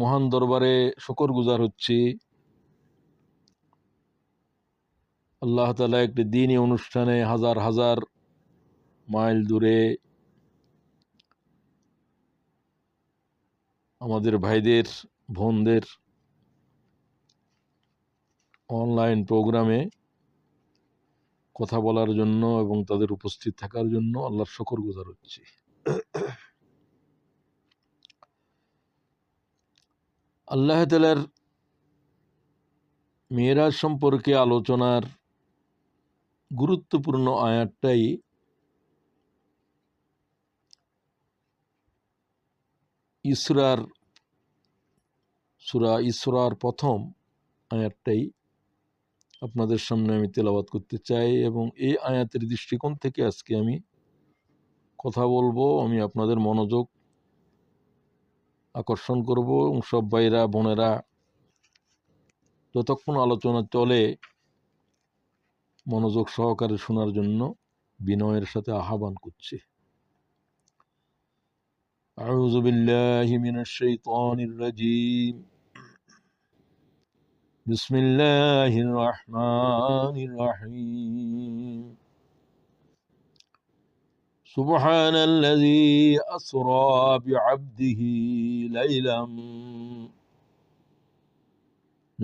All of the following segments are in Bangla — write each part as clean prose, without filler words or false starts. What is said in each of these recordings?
মহান দরবারে শুকরগুজার হচ্ছি আল্লাহ তাআলা একটি দ্বীনী অনুষ্ঠানে হাজার হাজার মাইল দূরে আমাদের ভাইদের বোনদের অনলাইন প্রোগ্রামে কথা বলার জন্য এবং তাদের উপস্থিত থাকার জন্য আল্লাহর শুকরগুজার হচ্ছি। আল্লাহ তাআলার মেরাজ সম্পর্কে আলোচনার গুরুত্বপূর্ণ আয়াতটাই সূরা ইসরার প্রথম আয়াতটাই আপনাদের সামনে আমি তেলাওয়াত করতে চাই এবং এই আয়াতের দৃষ্টিকোণ থেকে আজকে আমি কথা বলবো। আমি আপনাদের মনোযোগ আকর্ষণ করব এবং সব ভাইরা বোনেরা যতক্ষণ আলোচনা চলে মনোযোগ সহকারে শোনার জন্য বিনয়ের সাথে আহ্বান করছি। আউযু বিল্লাহি মিনাশ শাইতানির রাজীম। বিসমিল্লাহির রহমানির রহিম। সুবহানাল্লাযী আসরা বিআবদিহি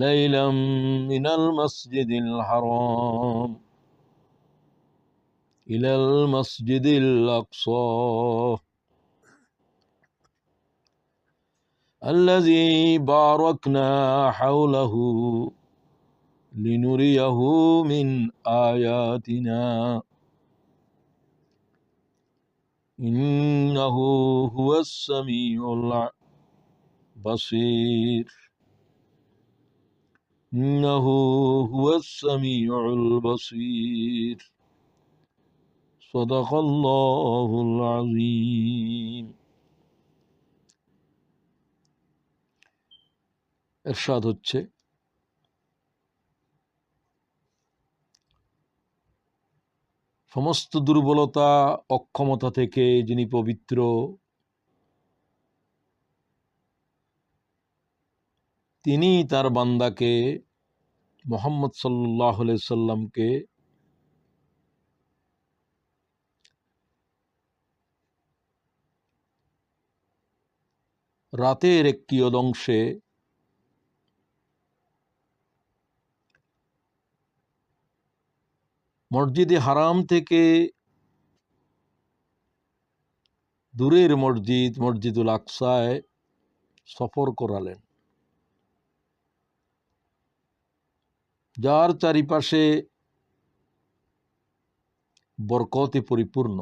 লাইলাম মিনাল মাসজিদিল হারাম ইলাল মাসজিদিল আকসা الذي باركنا حوله لنريه من آياتنا إنه هو السميع البصير إنه هو السميع البصير صدق الله العظيم। ইরশাদ হচ্ছে সমস্ত দুর্বলতা অক্ষমতা থেকে যিনি পবিত্র, তিনি তার বান্দাকে মুহাম্মদ সাল্লাল্লাহু আলাইহি সাল্লামকে রাতের এক কিয়দংশে মসজিদে হারাম থেকে দূরের মসজিদুল আকসায় সফর করালেন, যার চারিপাশে বরকতে পরিপূর্ণ।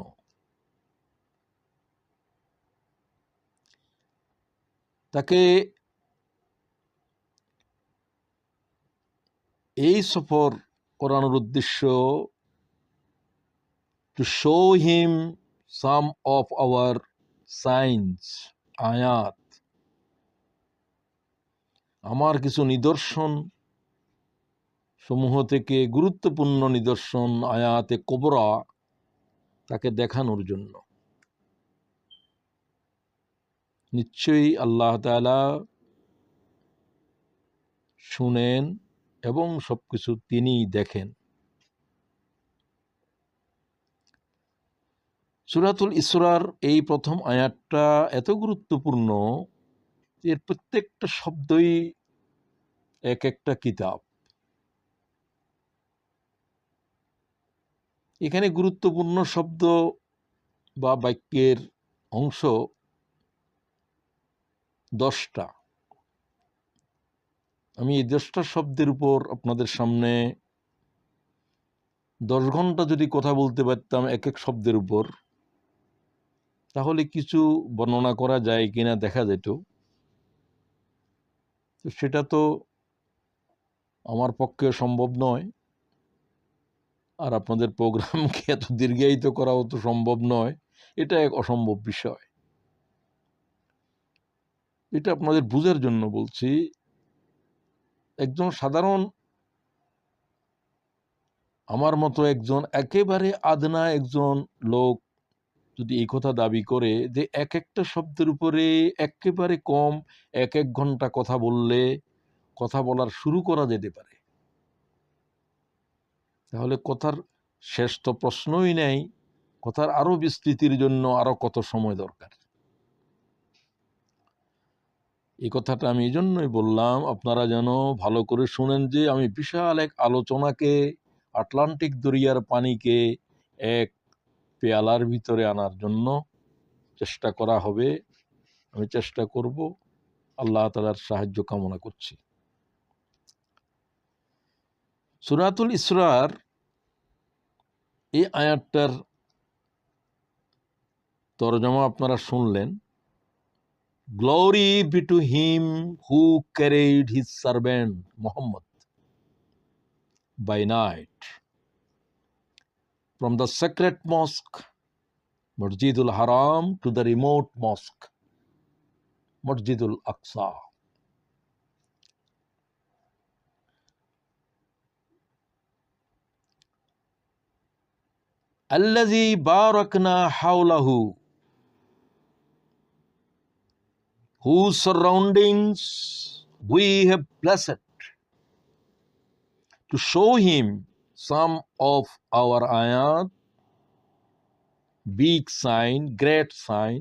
তাকে এই সফর করানোর উদ্দেশ্য to show him some of our signs, আয়াত, আমার কিছু নিদর্শন সমূহ থেকে গুরুত্বপূর্ণ নিদর্শন আয়াতে কুবরা তাকে দেখানোর জন্য। নিশ্চয়ই আল্লাহ তাআলা শুনেন এবং সবকিছু তিনি দেখেন। সূরাতুল ইসরার এই প্রথম আয়াতটা এত গুরুত্বপূর্ণ, এর প্রত্যেকটা শব্দই এক একটা কিতাব। এখানে গুরুত্বপূর্ণ শব্দ বা বাক্যের অংশ 10টা। আমি এই 10টা শব্দের উপর আপনাদের সামনে 10 ঘন্টা যদি কথা বলতে পারতাম এক এক শব্দের উপর, তাহলে কিছু বর্ণনা করা যায় কিনা দেখা যেত। তো সেটা তো আমার পক্ষে সম্ভব নয়, আর আপনাদের প্রোগ্রামকে এত দীর্ঘায়িত করাও তো সম্ভব নয়। এটা এক অসম্ভব বিষয়। এটা আপনাদের বুঝার জন্য বলছি। একজন সাধারণ আমার মতো একজন একেবারে আদনা একজন লোক যদি এই কথা দাবি করে যে এক একটা শব্দের উপরে একেবারে কম 1 ঘন্টা কথা বললে কথা বলার শুরু করা যেতে পারে, তাহলে কথার শেষ তো প্রশ্নই নেই, কথার আরো বিস্তৃতির জন্য আরো কত সময় দরকার। এই কথাটা আমি এই জন্যই বললাম, আপনারা যেন ভালো করে শুনেন যে আমি বিশাল এক আলোচনাকে, আটলান্টিক দরিয়ার পানিকে এক পেয়ালার ভিতরে আনার জন্য চেষ্টা করা হবে। আমি চেষ্টা করব, আল্লাহ তাআলার সাহায্য কামনা করছি। সূরাতুল ইসরার এই আয়াতটার তরজমা আপনারা শুনলেন। Glory be to him who carried his servant Muhammad by night from the sacred mosque Masjidul Haram to the remote mosque Masjidul Aqsa. Allazi barakna hawlahu, whose surroundings we have blessed, to show him some of our ayat, big sign, great sign.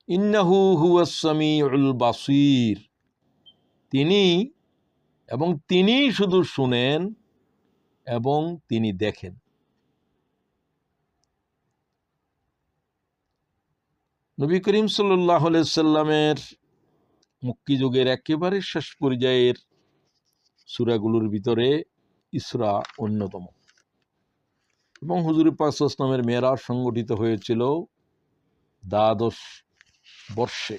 ইন্নাহু হুয়াস সামিউল বাসীর, তিনি এবং তিনি শুধু শুনেন এবং তিনি দেখেন। নবী করিম সাল্লাল্লাহু আলাইহি সাল্লামের মক্কি যুগের একেবারে শেষ পর্যায়ের সূরাগুলোর ভিতরে ইসরা অন্যতম, এবং হুজুর পাক সাল্লাল্লাহু আলাইহি ওয়াসাল্লামের মেরাজ সংগঠিত হয়েছিল দ্বাদশ বর্ষে।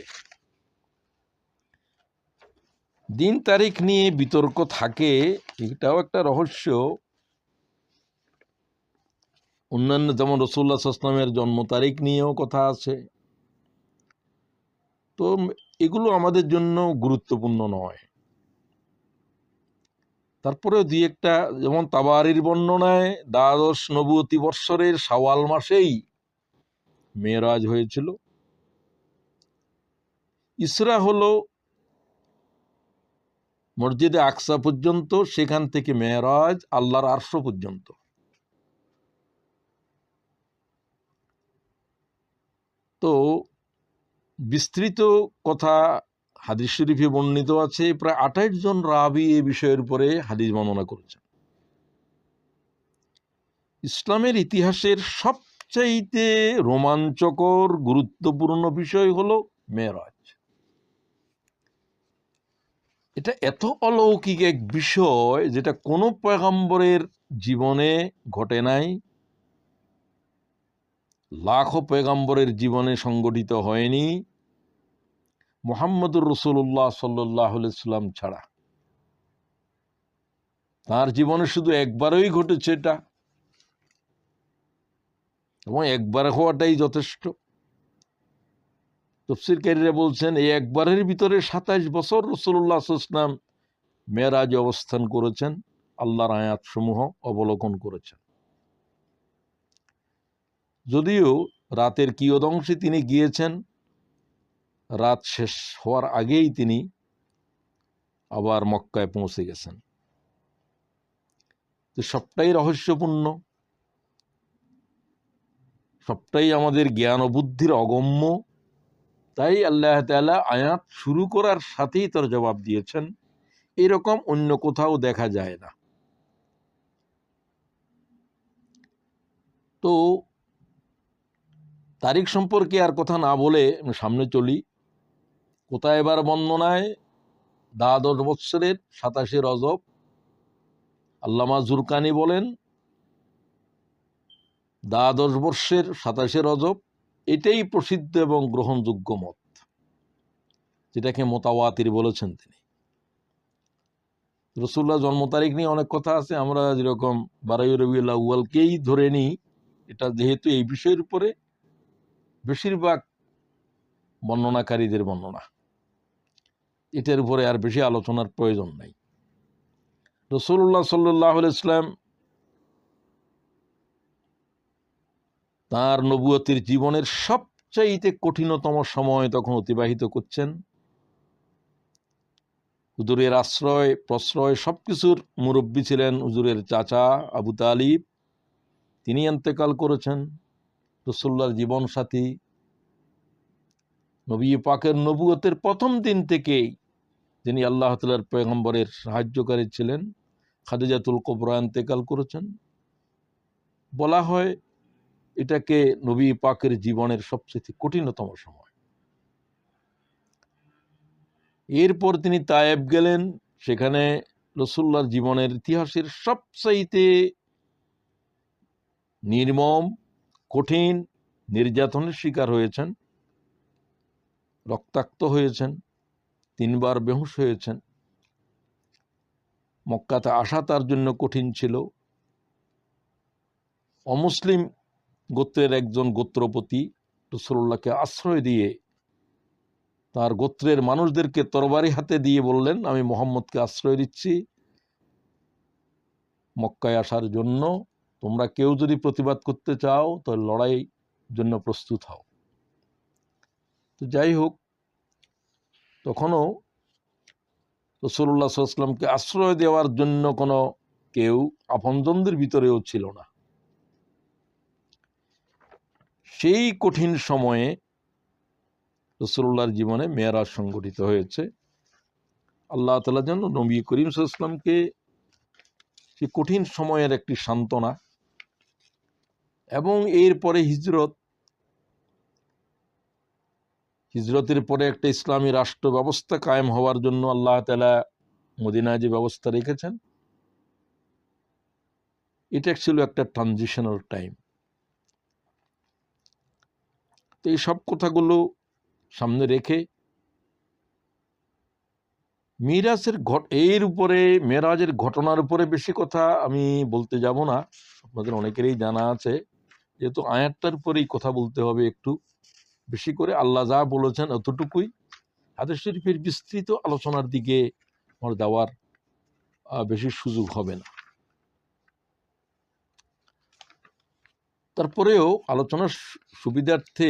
দিন তারিখ নিয়ে বিতর্ক থাকে, এটাও একটা রহস্য। অন্যান্য যেমন রাসূলুল্লাহ সাল্লাল্লাহু আলাইহি ওয়াসাল্লামের জন্ম তারিখ নিয়েও কথা আছে, তো এগুলো আমাদের জন্য গুরুত্বপূর্ণ নয়। তারপরে দুই একটা, যেমন তাবারির বর্ণনায় দ্বাদশ নবুয়তি বৎসরের শাওয়াল মাসেই মেরাজ হয়েছিল। ইসরা হলো মসজিদে আকসা পর্যন্ত, সেখান থেকে মেরাজ আল্লাহর আরশ পর্যন্ত। তো বিস্তৃত কথা হাদিস শরীফে বর্ণিত আছে, প্রায় 28 জন রাবী এই বিষয়ের উপরে হাদিস বর্ণনা করেছেন। ইসলামের ইতিহাসের সবচাইতে রোমাঞ্চকর গুরুত্বপূর্ণ বিষয় হলো মেরাজ। এটা এত অলৌকিক এক বিষয় যেটা কোনো পয়গম্বরের জীবনে ঘটে নাই, লাখো পয়গম্বরের জীবনে সংগঠিত হয়নি মুহাম্মদুর রাসূলুল্লাহ সাল্লাল্লাহু আলাইহি সাল্লাম ছাড়া। তার জীবনে শুধু একবারই ঘটেছে এটা, এবং একবার হওয়াটাই যথেষ্ট। তাফসীরকারীরা বলছেন এই একবারের ভিতরে 27 বছর রাসূলুল্লাহ সাল্লাল্লাহু আলাইহি ওয়াসাল্লাম মেরাজে অবস্থান করেছেন, আল্লাহর আয়াতসমূহ অবলোকন করেছেন। যদিও রাতের কিয়দংশে তিনি গিয়েছেন, রাত শেষ হওয়ার আগেই তিনি আবার মক্কায় পৌঁছে গেছেন। তো সবটাই রহস্যপূর্ণ, সবটাই আমাদের জ্ঞান ও বুদ্ধির অগম্য। তাই আল্লাহ তাআলা আয়াত শুরু করার সাথেই তার জবাব দিয়েছেন, এরকম অন্য কোথাও দেখা যায় না। তো তারিখ সম্পর্কে আর কথা না বলে সামনে চলি। কোথায় এবার বর্ণনায় দ্বাদশ বৎসরের 27শে রজব, আল্লামা জুরকানি বলেন দ্বাদশ বর্ষের 27শে রজব এটাই প্রসিদ্ধ এবং গ্রহণযোগ্য মত, যেটাকে মুতাওয়াতির বলেছেন তিনি। রাসূলুল্লাহ জন্ম তারিখ নিয়ে অনেক কথা আছে, আমরা যেরকম 12 রবিউল আউয়ালকেই ধরে নিই, এটা যেহেতু এই বিষয়ের উপরে বেশিরভাগ বর্ণনাকারীদের বর্ণনা, এটার উপরে আর বেশি আলোচনার প্রয়োজন নাই। রাসূলুল্লাহ সাল্লাল্লাহু আলাইহি ওয়াসাল্লাম তার নবুয়তের জীবনের সবচাইতে কঠিনতম সময় তখন অতিবাহিত করছেন। হুজুরের আশ্রয় প্রশ্রয় সবকিছুর মুরব্বী ছিলেন হুজুরের চাচা আবু তালিব, তিনি ইন্তেকাল করেছেন। রাসূলুল্লাহর জীবন সাথী, নবী পাকের নবুয়তের প্রথম দিন থেকেই যিনি আল্লাহ তাআলার পয়গম্বরের সাহায্যকারী ছিলেন, খাদিজাতুল কুবরা ইন্তেকাল করেছেন। বলা হয় এটাকে নবী পাকের জীবনের সবচেয়ে কঠিনতম সময়। এরপর তিনি তায়েব গেলেন, সেখানে রাসূলুল্লাহর জীবনের ইতিহাসের সবচাইতে নির্মম কঠিন নির্যাতনের শিকার হয়েছেন, রক্তাক্ত হয়েছেন, 3 বার বেহুশ হয়েছেন। মক্কাতে আসা তার জন্য কঠিন ছিল। অমুসলিম গোত্রের একজন গোত্রপতি রাসূলুল্লাহকে আশ্রয় দিয়ে তার গোত্রের মানুষদেরকে তরবারি হাতে দিয়ে বললেন, আমি মুহাম্মদকে আশ্রয় দিচ্ছি মক্কায় আসার জন্য, তোমরা কেউ যদি প্রতিবাদ করতে চাও তো লড়াই জন্য প্রস্তুত হও। তো যাই হোক, তখনও রাসূলুল্লাহ সাল্লাল্লাহু আলাইহি ওয়াসাল্লামকে আশ্রয় দেওয়ার জন্য কোনো কেউ আপনজনদের ভিতরেও ছিল না। সেই কঠিন সময়ে রাসূলুল্লাহর জীবনে মেরাজ সংঘটিত হয়েছে। আল্লাহ তাআলা যেন নবী করিম সাল্লাল্লাহু আলাইহি ওয়াসাল্লামকে সেই কঠিন সময়ের একটি সান্ত্বনা এবং এরপরে হিজরতের পরে একটা ইসলামী রাষ্ট্র ব্যবস্থা কায়েম হওয়ার জন্য আল্লাহ তাআলা মদিনায় যে ব্যবস্থা রেখেছেন, এটা ছিল একটা ট্রানজিশনাল টাইম। তো এই সব কথাগুলো সামনে রেখে মেরাজের ঘটনার উপরে বেশি কথা আমি বলতে যাব না, আপনাদের অনেকেরই জানা আছে। যেহেতু আয়াতটার উপরেই কথা বলতে হবে একটু বেশি করে, আল্লাহ যা বলেছেন অতটুকুই, হাদিস শরীফের বিস্তৃত আলোচনার দিকে আমার দেওয়ার বেশি সুযোগ হবে না। তারপরেও আলোচনার সুবিধার্থে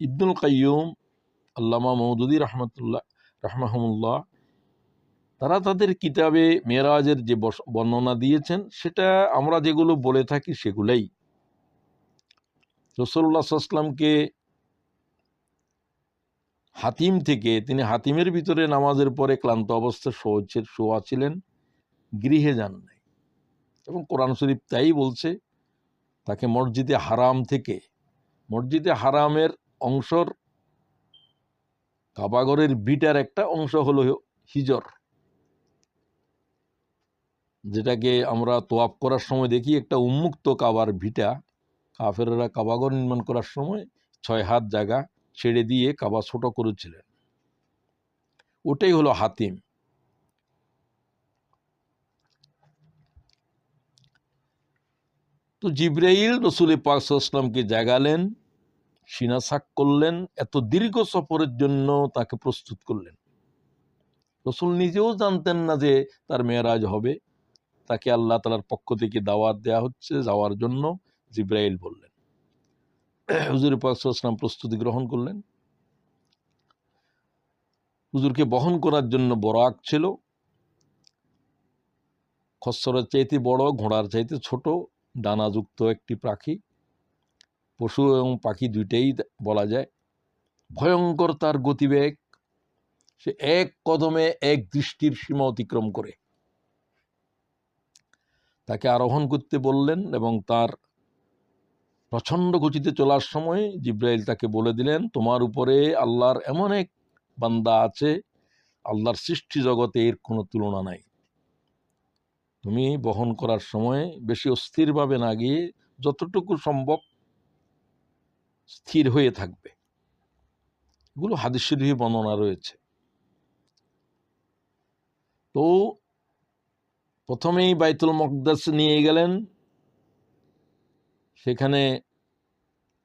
ইবনুল কাইয়ুম, আল্লামা মওদুদী রাহমাহুল্লাহ, তারা তাদের কিতাবে মেরাজের যে বর্ণনা দিয়েছেন, সেটা আমরা যেগুলো বলে থাকি সেগুলাই। রাসূলুল্লাহ সাল্লাল্লাহু আলাইহি ওয়াসাল্লামকে হাতিম থেকে, তিনি হাতিমের ভিতরে নামাজের পরে ক্লান্ত অবস্থায় শোয়া ছিলেন, গৃহে যান নাই। এবং কোরআন শরীফ তাই বলছে, তাকে মসজিদে হারামের অংশর, কাবাগরের বিটার একটা অংশ হলো হিজর, যেটাকে আমরা তোয়াফ করার সময় দেখি একটা উন্মুক্ত কাবার ভিটা। কাফেররা কাবাগর নির্মাণ করার সময় 6 হাত জায়গা ছেড়ে দিয়ে কাবা ছোট করেছিলেন, ওটাই হলো হাতিম। তো জিবরাইল রাসূল পাক সাল্লাল্লাহু আলাইহি ওয়াসাল্লামকে জাগালেন, সিনাসাক করলেন, এত দীর্ঘ সফরের জন্য তাকে প্রস্তুত করলেন। রাসূল নিজেও জানতেন না যে তার মেরাজ হবে, তাকে আল্লাহ তাআলার পক্ষ থেকে দাওয়াত দেওয়া হচ্ছে যাওয়ার জন্য। জিবরাইল বললেন, হুজুর পাক সাল্লাল্লাহু আলাইহি ওয়াসাল্লাম প্রস্তুতি গ্রহণ করলেন। হুজুরকে বহন করার জন্য বরাক ছিল, খচ্চরের চাইতে বড়, ঘোড়ার চাইতে ছোট, ডানাযুক্ত একটি পাখি, পশু এবং পাখি দুইটাই বলা যায়। ভয়ঙ্কর তার গতিবেগ, সে এক কদমে এক দৃষ্টির সীমা অতিক্রম করে। তাকে আরোহণ করতে বললেন এবং তার প্রচণ্ড গতিতে চলার সময় জিবরাইল তাকে বলে দিলেন, তোমার উপরে আল্লাহর এমন এক বান্দা আছে, আল্লাহর সৃষ্টি জগতে এর কোনো তুলনা নাই। তুমি বহন করার সময় বেশি অস্থিরভাবে না গিয়ে যতটুকু সম্ভব স্থির হয়ে থাকবে। এগুলো হাদিস শরীফে বর্ণনা রয়েছে। তো প্রথমেই বাইতুল মুকদ্দাস নিয়ে গেলেন, সেখানে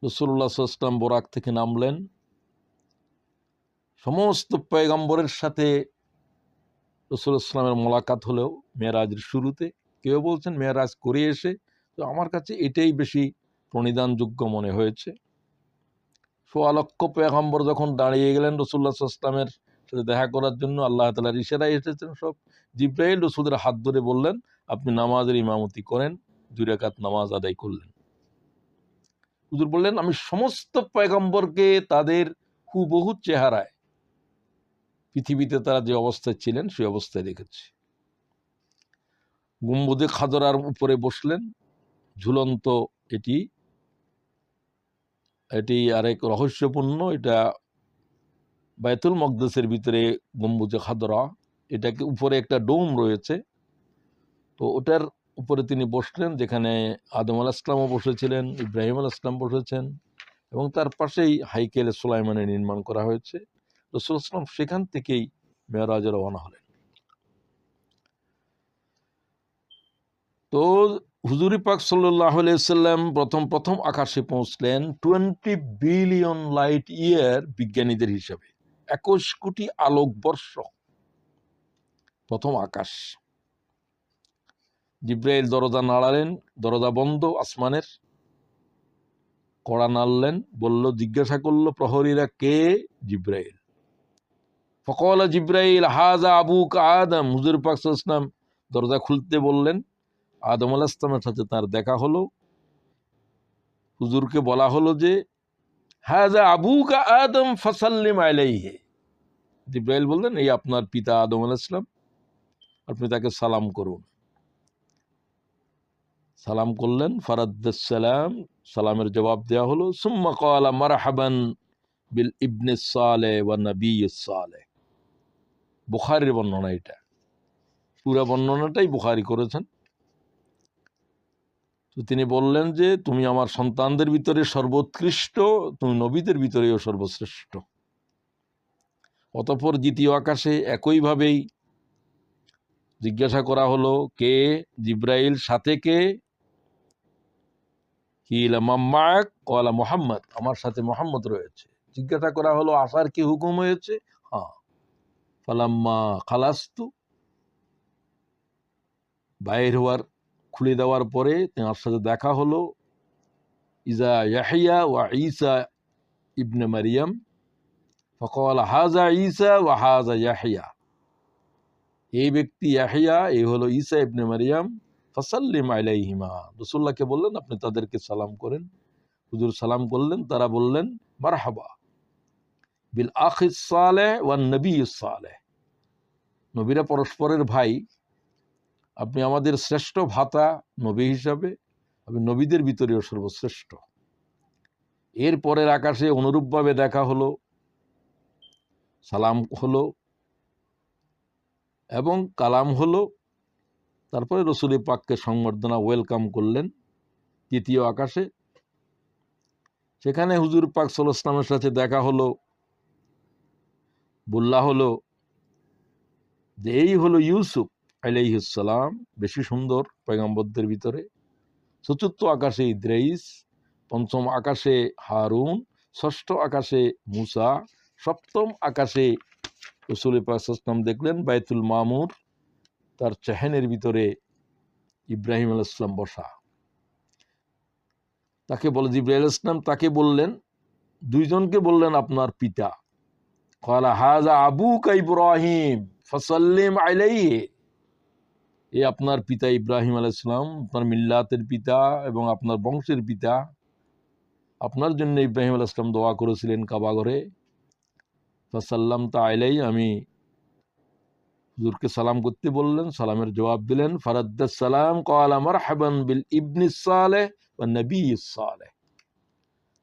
রাসূলুল্লাহ সাল্লাল্লাহু আলাইহি ওয়াসাল্লাম বরাক থেকে নামলেন। সমস্ত পয়গম্বরের সাথে রাসূলুল্লাহ সাল্লাল্লাহু আলাইহি ওয়াসাল্লামের মোলাকাত হলেও মেরাজের শুরুতে, কেউ বলছেন মেরাজ করে এসে, তো আমার কাছে এটাই বেশি প্রণিধানযোগ্য মনে হয়েছে। সোয়া লক্ষ পয়গম্বর যখন দাঁড়িয়ে গেলেন রাসূলুল্লাহ সাল্লাল্লাহু আলাইহি ওয়াসাল্লামের সাথে দেখা করার জন্য, আল্লাহ তাআলার ইশারায় এসেছেন সব। জিবরাইল রাসূলের হাত ধরে বললেন, আপনি নামাজের ইমামতি করেন। 2 রাকাত নামাজ আদায় করলেন। হুজুর বললেন, আমি সমস্ত পয়গম্বরকে তাদের হুবহু চেহারায় পৃথিবীতে তারা যে অবস্থায় ছিলেন সেই অবস্থায় দেখেছি। গম্বুজে খাদরার উপরে বসলেন, ঝুলন্ত। এটি আরেক রহস্যপূর্ণ। এটা বায়তুল মকদেসের ভিতরে গম্বুজে খাদরা, এটাকে উপরে একটা ডোম রয়েছে, তো ওটার উপরে তিনি বসলেন, যেখানে আদম আলাইহিস সালামও বসেছিলেন, ইব্রাহিম আলাইহিস সালাম বসেছেন, এবং তার পাশেই হাইকেলে সুলাইমানের নির্মাণ করা হয়েছে। রাসূলুল্লাহ সাল্লাল্লাহু আলাইহি ওয়াসাল্লাম সেখান থেকেই মেরাজে রওনা হলেন। তো হুজুর পাক সাল্লাল্লাহু আলাইহি ওয়াসাল্লাম প্রথম আকাশে পৌঁছলেন 20 বিলিয়ন লাইট ইয়ার বিজ্ঞানীদের হিসাবে, 21 কোটি আলোকবর্ষ প্রথম আকাশ। জিব্রাইল দরজা নাড়ালেন, দরজা বন্ধ আসমানের। কড়া নাড়লেন, বলল, জিজ্ঞাসা করলো প্রহরীরা, কে? জিব্রাইল। ফকালা জিব্রাইল হাযা আবুকা আদম। হুজুর পাক সাল্লাল্লাহু আলাইহি ওয়াসাল্লাম দরজা খুলতে বললেন। আদম আলাইহিস সালামের সাথে তার দেখা হলো। হুজুরকে বলা হলো যে, হাযা আবুকা আদম ফাসাল্লিম আলাইহি। জিব্রাইল বললেন, এই আপনার পিতা আদম আলাইহিস সালাম, আপনি তাকে সালাম করুন। সালাম করলেন, ফারাদ্দাস সালাম, সালামের জবাব দেওয়া হলো। সুম্মা ক্বালা মারহাবান বিল ইবনে সালেহ ওয়া নবিয়্যিস সালেহ। বুখারীর বর্ণনা এটা, পুরো বর্ণনাটাই বুখারী করেছেন। তো তিনি বললেন যে, তুমি আমার সন্তানদের ভিতরে সর্বোৎকৃষ্ট, তুমি নবীদের ভিতরেও সর্বশ্রেষ্ঠ। অতঃপর দ্বিতীয় আকাশে একইভাবেই জিজ্ঞাসা করা হলো, কে? জিব্রাইল। সাথে কে? কিলা মাম্মাক ক্বালা মুহাম্মদ, আমার সাথে মুহাম্মদ রয়েছে। জিজ্ঞাসা করা হলো, আসার কি হুকুম হয়েছে? হ্যাঁ। ফালাম্মা খালাস্তু, বাইর হওয়ার, খুলে দেওয়ার পরে তার সাথে দেখা হলো। ইজা ইয়াহইয়া ওয়া ঈসা ইবনে মারিয়াম ফাকালা হাযা ঈসা ওয়া হাযা ইয়াহইয়া। এই ব্যক্তি ইয়াহইয়া, এই হলো ঈসা ইবনে মারিয়াম। ফাসাল্লিম আলাইহিমা। রাসূলুল্লাহকে বললেন, আপনি তাদেরকে সালাম করেন। হুজুর সালাম করলেন, তারা বললেন, মারহাবা বিল আখিস সালেহ ওয়ান নবিয়্যিস সালেহ। নবীরা পরস্পরের ভাই, আপনি আমাদের শ্রেষ্ঠ ভ্রাতা নবী হিসাবে, আপনি নবীদের ভিতরেও সর্বশ্রেষ্ঠ। এর পরের আকাশে অনুরূপভাবে দেখা হলো, সালাম হলো এবং কালাম হলো। তারপরে রসুল পাককে সংবর্ধনা, ওয়েলকাম করলেন। তৃতীয় আকাশে, সেখানে হুজুর পাক সাল্লাল্লাহু আলাইহি ওয়াসাল্লামের সাথে দেখা হলো, বলা হলো যে এই হলো ইউসুফ আলাইহিস সালাম, বেশি সুন্দর পয়গম্বরদের ভিতরে। চতুর্থ আকাশে ইদ্রিস, পঞ্চম আকাশে হারুন, ষষ্ঠ আকাশে মুসা, সপ্তম আকাশে রাসূল পাক সাল্লাল্লাহু আলাইহি ওয়াসাল্লাম দেখলেন বাইতুল মামুর, তার চেহেনের ভিতরে ইব্রাহিম আলাইহিস সালাম বসা। তাকে বলে, জিবরাইল আলাইহিস সালাম তাকে বললেন, দুইজনকে বললেন, আপনার পিতা। ক্বালা হাযা আবুকা ইব্রাহিম ফাসাল্লিম আলাইহি। এই আপনার পিতা ইব্রাহিম আলাইহিস সালাম, আপনার মিল্লাতের পিতা এবং আপনার বংশের পিতা। আপনার জন্য ইব্রাহিম আলাইহিস সালাম দোয়া করেছিলেন কাবা ঘরে। ফাসাল্লামতা আলাইহি, আমি হুজুরকে সালাম করতে বললেন, সালামের জবাব দিলেন। ফারাদ্দাস সালাম ক্বালা মারহাবান বিল ইবনিস সালেহ ওয়া নবিয়্যিস সালেহ।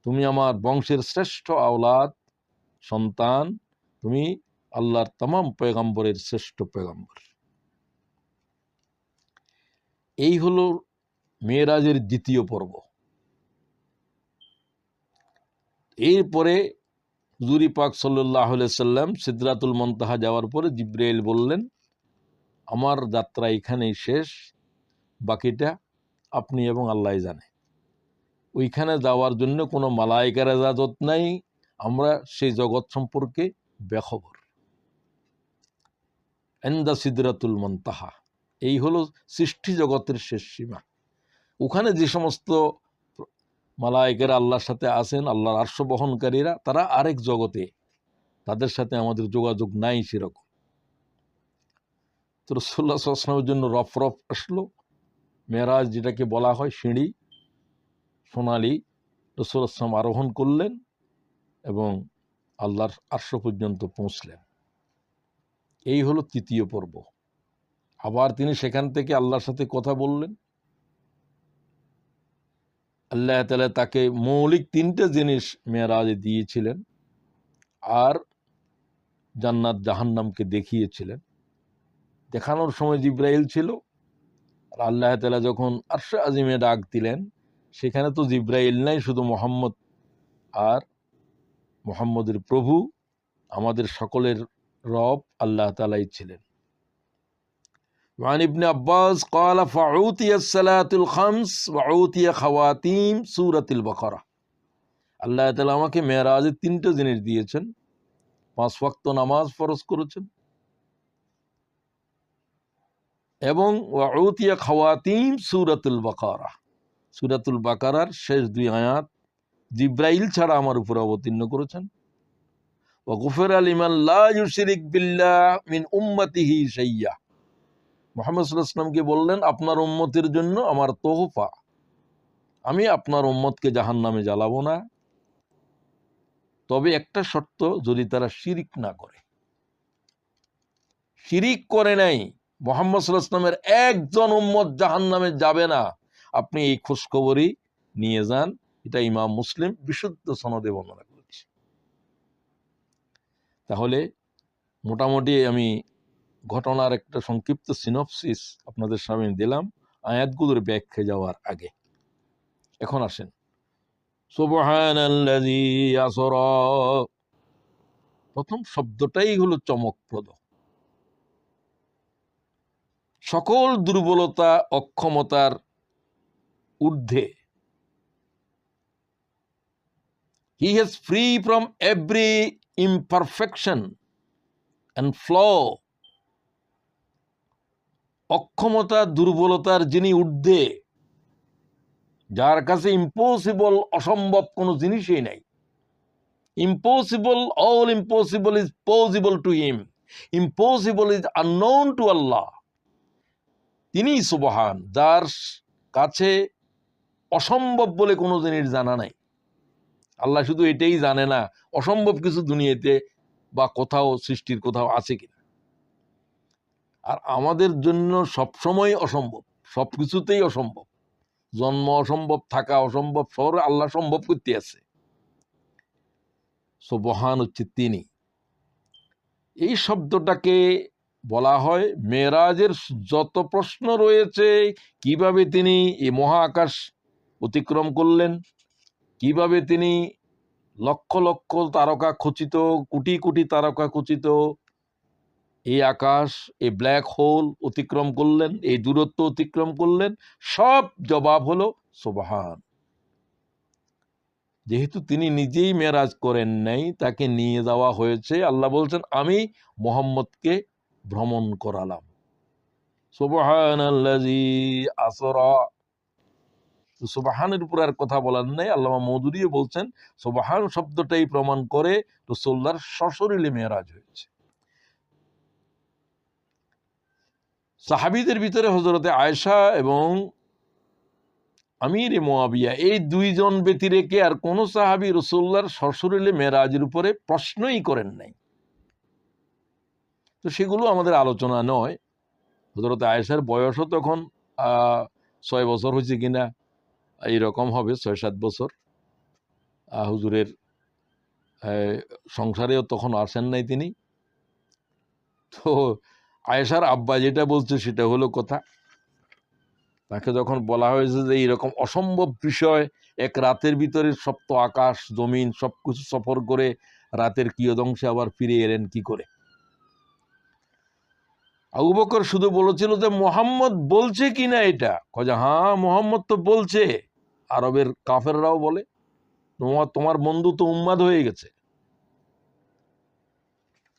তুমি আমার বংশের শ্রেষ্ঠ আওলাদ, সন্তান, তুমি আল্লাহর तमाम পয়গম্বরের শ্রেষ্ঠ পয়গম্বর। এই হলো মেরাজের দ্বিতীয় পর্ব। এরপরে হুজুর পাক সাল্লাল্লাহু আলাইহি ওয়াসাল্লাম সিদরাতুল মুনতাহা যাওয়ার পরে জিবরাইল বললেন, আমার যাত্রা এখানেই শেষ, বাকিটা আপনি এবং আল্লাহই জানে। ওইখানে যাওয়ার জন্য কোনো মালায়েকার ইজাজত নাই, আমরা সেই জগৎ সম্পর্কে বেখবর। ইনদা সিদরাতুল মুনতাহা, এই হলো সৃষ্টি জগতের শেষ সীমা। ওখানে যে সমস্ত মালায়েকেরা আল্লাহর সাথে আছেন, আল্লাহর আরশ বহনকারীরা, তারা আরেক জগতে, তাদের সাথে আমাদের যোগাযোগ নাই সেরকম। তো রাসূলুল্লাহ সাল্লাল্লাহু আলাইহি ওয়াসাল্লামের জন্য রফরফ আসলো, মেরাজ যেটাকে বলা হয়, সিঁড়ি সোনালী, রাসূলুল্লাহ সাল্লাল্লাহু আলাইহি ওয়াসাল্লাম আরোহণ করলেন এবং আল্লাহর আরশ পর্যন্ত পৌঁছলেন। এই হলো তৃতীয় পর্ব। আবার তিনি সেখান থেকে আল্লাহর সাথে কথা বললেন। আল্লাহ তাআলা তাকে মৌলিক তিনটে জিনিস মেরাজে দিয়েছিলেন আর জান্নাত জাহান্নামকে দেখিয়েছিলেন। দেখানোর সময় জিব্রাইল ছিল, আর আল্লাহ তাআলা যখন আরশে আজিমে ডাক দিলেন, সেখানে তো জিব্রাইল নাই, শুধু মুহাম্মদ আর মুহাম্মদের প্রভু, আমাদের সকলের রব আল্লাহ তাআলাই ছিলেন। وعن ابن عباس قال فعوتي الصلاة الخمس وعوتي خواتيم سورة البقرة। আল্লাহ তাআলা আমাকে মেরাজে তিনটে জিনিস দিয়েছেন, 5 ওয়াক্ত নামাজ ফরজ করেছেন এবং ওয়াউতিয়া খাওয়াতিম সূরাতুল বাকারা, সূরাতুল বাকারার শেষ 2 আয়াত জিব্রাইল ছাড়া আমার উপর অবতীর্ণ করেছেন। ওয়া গুফিরা লিমান লা ইউশরিক বিল্লাহ মিন উম্মতিহি শাইয়্যা। মুহাম্মদ সাল্লাল্লাহু আলাইহি ওয়াসাল্লামকে বললেন, আপনার উম্মতের জন্য আমার তোহফা, আমি আপনার উম্মতকে জাহান্নামে জ্বালাবো না, তবে একটা শর্ত, যদি তারা শিরিক না করে। শিরিক করে নাই, মুহাম্মদ সাল্লাল্লাহু আলাইহি ওয়াসাল্লামের একজন উম্মত জাহান্নামে যাবে না, আপনি এই খোঁজখবরই নিয়ে যান। এটা ইমাম মুসলিম বিশুদ্ধ সনদে বর্ণনা করেছে। তাহলে মোটামুটি আমি ঘটনার একটা সংক্ষিপ্ত সিনপসিস আপনাদের সামনে দিলাম আয়াতগুলোর ব্যাখ্যা যাওয়ার আগে। এখন আসেন, সুবহানাল্লাযী আসরা, প্রথম শব্দটাই হলো চমকপ্রদ। সকল দুর্বলতা অক্ষমতার ঊর্ধ্বে, he is free from every imperfection and flaw। অক্ষমতা দুর্বলতার যিনি ঊর্ধ্বে, যার কাছে ইম্পসিবল, অসম্ভব কোনো জিনিসই নাই। Impossible, all impossible is possible to him, impossible is unknown to Allah। তিনি সুবহান, যার কাছে অসম্ভব বলে কোনো জিনিস জানা নাই। আল্লাহ শুধু এটাই জানে না অসম্ভব কিছু দুনিয়াতে বা কোথাও সৃষ্টির কোথাও আছে কিনা। আর আমাদের জন্য সবসময় অসম্ভব, সবকিছুতেই অসম্ভব। জন্ম অসম্ভব, থাকা অসম্ভব, শহরে আল্লাহ সম্ভব করতে আছে। সুবহান হচ্ছে তিনি। এই শব্দটাকে বলা হয় মেরাজের যত প্রশ্ন রয়েছে, কিভাবে তিনি এই মহা আকাশ অতিক্রম করলেন, কিভাবে তিনি লক্ষ লক্ষ তারকা খচিত, কোটি কোটি তারকা খচিত এই আকাশ, এই ব্ল্যাক হোল অতিক্রম করলেন, এই দূরত্ব অতিক্রম করলেন, সব জবাব হলো সুবহান। যেহেতু তিনি নিজেই মেরাজ করেন নাই, তাকে নিয়ে যাওয়া হয়েছে। আল্লাহ বলছেন, আমি মুহাম্মদকে ভ্রমণ করালাম। সুবহানাল্লাযী আসরা, সুবহানের উপর আর কথা বলার নাই। আল্লামা মওদুদীও বলছেন, সুবহান শব্দটাই প্রমাণ করে রাসূলুল্লাহর সশরীরে মেরাজ হয়েছে। সাহাবীদের ভিতরে হযরতে আয়েশা এবং আমিরে মুয়াবিয়া, এই দুইজন ব্যতি রেখে আর কোন সাহাবী রাসূলুল্লাহর সশরীরে মেরাজের উপরে প্রশ্নই করেন নাই। তো সেগুলো আমাদের আলোচনা নয়। হযরতে আয়েশার বয়সও তখন 6 বছর হয়েছে কিনা, এইরকম হবে, 6-7 বছর। হুজুরের সংসারেও তখন আসেন নাই তিনি। তো আয়েশার আব্বা যেটা বলছে সেটা হলো কথা। তাকে যখন বলা হয়েছে যে এইরকম অসম্ভব বিষয়, এক রাতের ভিতরে সপ্ত আকাশ জমিন সবকিছু সফর করে রাতের কিয়দংশে আবার ফিরে এলেন কি করে। আবু বকর শুধু বলেছিল যে মুহাম্মদ বলছে কিনা এটা, কয় হ্যাঁ মুহাম্মদ তো বলছে। আরবের কাফেররাও বলে, তোমার বন্ধু তো উম্মাদ হয়ে গেছে।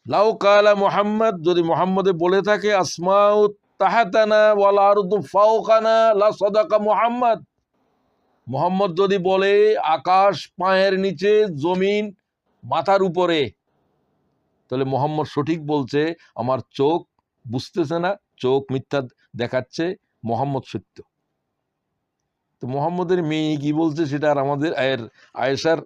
লাউ কালা মুহাম্মদ, যদি মুহাম্মদে বলে থাকে আসমাউ তাহাতানা ওয়াল আরদু ফাওকানা লা সাদাকা মুহাম্মদ, মোহাম্মদ যদি বলে আকাশ পায়ের নিচে, জমিন মাথার উপরে, তাহলে মোহাম্মদ সঠিক বলছে, আমার চোখ বুঝতেছে না, চোখ মিথ্যা দেখাচ্ছে, মোহাম্মদ সত্য। তো মোহাম্মদের মেয়ে কি বলছে সেটা আর আমাদের আয়েশার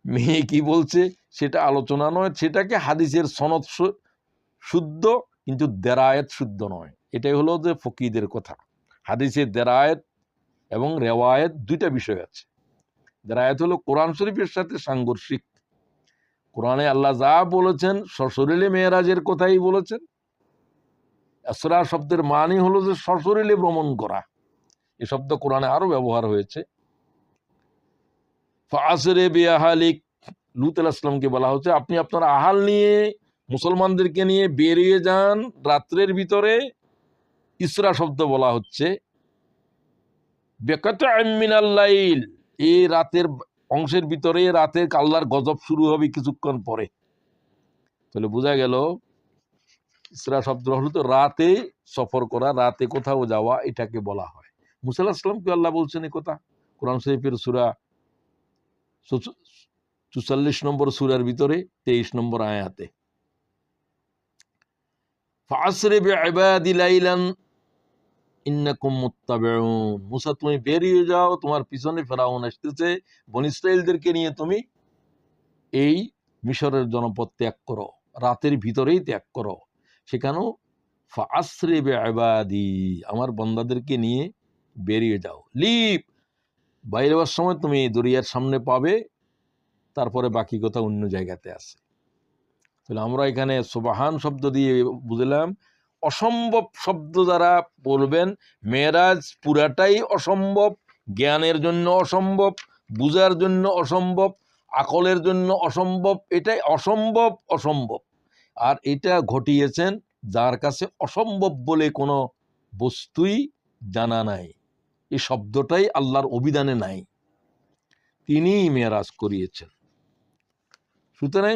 মেয়ে কি বলছে সেটা আলোচনা নয়, সেটাকে হাদিসের সনদ শুদ্ধ কিন্তু দেরায়েত শুদ্ধ নয়। এটাই হলো যে ফকিদের কথা। হাদিসের দেরায়েত এবং রেওয়ায়েত দুইটা বিষয় আছে। দেরায়েত হলো কোরআন শরীফের সাথে সাংঘর্ষিক। কোরআনে আল্লাহ যা বলেছেন সশরীরে মেয়েরাজের কথাই বলেছেন। ইসরা শব্দের মানে হলো যে সশরীরে ভ্রমণ করা। এই শব্দ কোরআনে আরো ব্যবহার হয়েছে। ফাসরে বিআহলিক, লূত আলাইহিস সালামকে বলা হচ্ছে আপনি আপনার আহাল নিয়ে, মুসলমানদেরকে নিয়ে বেরিয়ে যান রাত্রের ভিতরে। ইসরা শব্দ বলা হচ্ছে বিকাতআম মিনাল লাইল, এই রাতের অংশের ভিতরে, রাতের আল্লাহর গজব শুরু হবে কিছুক্ষণ পরে। তাহলে বোঝা গেল ইসরা শব্দ হলো তো রাতে সফর করা, রাতে কোথাও যাওয়া, এটাকে বলা হয়। মুসা আলাইহিস সালামকে আল্লাহ বলছেন এই কথা কোরআন শরীফের সূরা ৪৪ নম্বর সূরার ভিতরে ২৩ নম্বর আয়াতে, ফাসরি বিইবাদি লাইলান ইন্নাকুম মুত্তাবিউন, মুসা তুমি বেরিয়ে যাও, তোমার পিছনে ফেরাউন আসতেছে, বনী ইসরাঈলদেরকে নিয়ে তুমি এই মিশরের জনপদ ত্যাগ করো, রাতের ভিতরেই ত্যাগ করো। সেখানেও ফাসরি বিইবাদি, আমার বান্দাদেরকে নিয়ে বেরিয়ে যাও। লিপ, বাইরে যাওয়ার সময় তুমি দরিয়ার সামনে পাবে, তারপরে বাকি কথা অন্য জায়গাতে আছে। তাহলে আমরা এখানে সুবহান শব্দ দিয়ে বুঝলাম অসম্ভব শব্দ যারা বলবেন, মেরাজ পুরাটাই অসম্ভব, জ্ঞানের জন্য অসম্ভব, বুঝার জন্য অসম্ভব, আকলের জন্য অসম্ভব, এটাই অসম্ভব অসম্ভব। আর এটা ঘটিয়েছেন যার কাছে অসম্ভব বলে কোনো বস্তুই জানা নাই, এই শব্দটাই আল্লাহর অভিধানে নাই, তিনিই মেরাজ করিয়েছেন। সুতরাং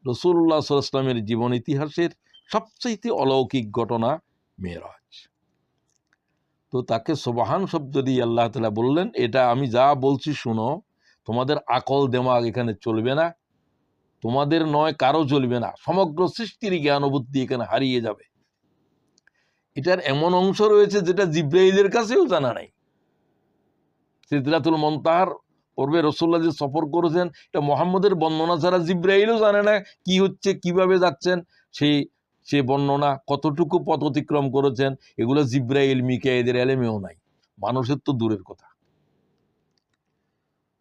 রাসূলুল্লাহ সাল্লাল্লাহু আলাইহি ওয়াসাল্লামের জীবন ইতিহাসের সবচেয়ে অলৌকিক ঘটনা মেরাজ। তো তাকে সুবহান শব্দ দিয়ে আল্লাহ তাআলা বললেন, এটা আমি যা বলছি শুনো, তোমাদের আকল দেমাগ এখানে চলবে না, তোমাদের নয় কারো চলবে না, সমগ্র সৃষ্টির জ্ঞান বুদ্ধি এখানে হারিয়ে যাবে। এটার এমন অংশ রয়েছে যেটা জিবরাইলের কাছেও জানা নাই। সিদরাতুল মুনতাহার পূর্বে রাসূলুল্লাহ যে সফর করেছেন, এটা মুহাম্মদের বর্ণনা ছাড়া জিবরাইলও জানে না কি হচ্ছে, কিভাবে যাচ্ছেন, সে বর্ণনা, কতটুকু পথ অতিক্রম করেছেন, এগুলো জিবরাইল মিকাঈলের ইলমেও নাই, মানুষের তো দূরের কথা।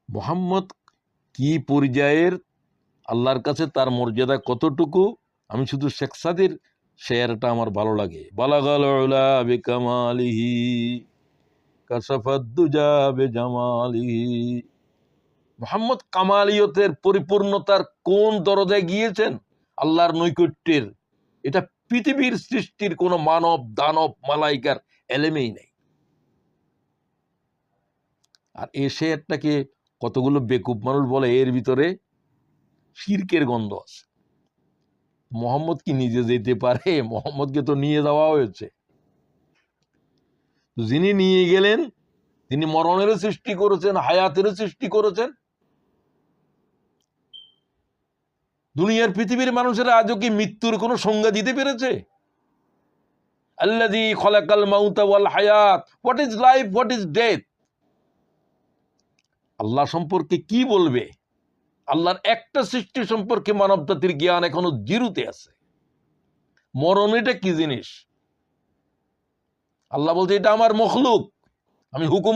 মুহাম্মদ কি পর্যায়ের, আল্লাহর কাছে তার মর্যাদা কতটুকু, আমি শুধু শেখ সাদির শেয়ারটা আমার ভালো লাগে, বালাগাল উলা বিকামালিহি কাশাফাদ দুজা বিজামালিহি। মুহাম্মদ কামালিয়তের পরিপূর্ণতার কোন দরজায় গিয়েছেন, আল্লাহর নৈকট্যের, এটা পৃথিবীর সৃষ্টির কোন মানব দানব মালাইকার এলেমেই নেই। আর এসে একটাকে কতগুলো বেকুব মানুষ বলে এর ভিতরে শিরকের গন্ধ আছে। মুহাম্মদ কি নিজে যেতে পারে? মুহাম্মদকে তো নিয়ে যাওয়া হয়েছে। যিনি নিয়ে গেলেন তিনি মরণেরও সৃষ্টি করেছেন, হায়াতেরও সৃষ্টি করেছেন। দুনিয়ার পৃথিবীর মানুষেরা আজও কি মৃত্যুর কোনো সংজ্ঞা দিতে পেরেছে? আল্লাযী খালাকাল মাউতা ওয়াল হায়াত, what is life, what is death? Allah সম্পর্কে কি বলবে? আল্লাহর একটা সৃষ্টি সম্পর্কে মানব জাতির জ্ঞান এখনো জিরোতে আছে। মরণ এটা কি জিনিস? আল্লাহ বলছে এটা আমার মখলুক, আমি হুকুম